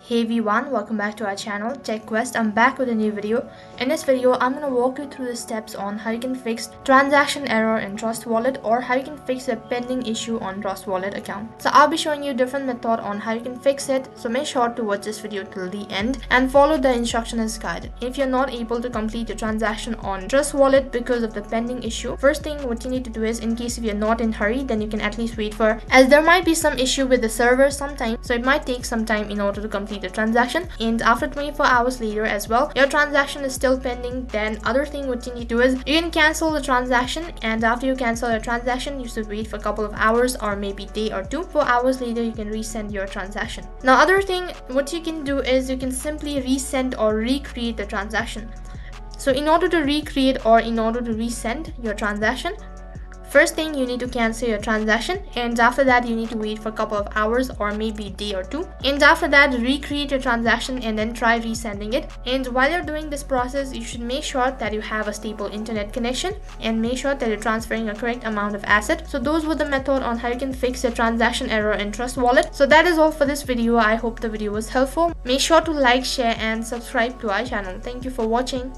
Hey everyone, welcome back to our channel TechQuest. I'm back with a new video. In this video, I'm going to walk you through the steps on how you can fix transaction error in Trust Wallet or how you can fix a pending issue on Trust Wallet account. So I'll be showing you different method on how you can fix it. So make sure to watch this video till the end and follow the instruction as guided. If you're not able to complete your transaction on Trust Wallet because of the pending issue, first thing what you need to do is, in case if you're not in hurry, then you can at least wait for, as there might be some issue with the server sometime, so it might take some time in order to complete the transaction. And after 24 hours later as well, your transaction is still pending, then other thing what you need to do is you can cancel the transaction, and after you cancel your transaction you should wait for a couple of hours or maybe day or two. 4 hours later you can resend your transaction. Now other thing what you can do is you can simply resend or recreate the transaction. So in order to recreate or in order to resend your transaction, first thing you need to cancel your transaction, and after that you need to wait for a couple of hours or maybe a day or two, and after that recreate your transaction and then try resending it. And while you're doing this process, you should make sure that you have a stable internet connection and make sure that you're transferring a correct amount of asset. So those were the method on how you can fix your transaction error in Trust Wallet. So that is all for this video. I hope the video was helpful. Make sure to like, share and subscribe to our channel. Thank you for watching.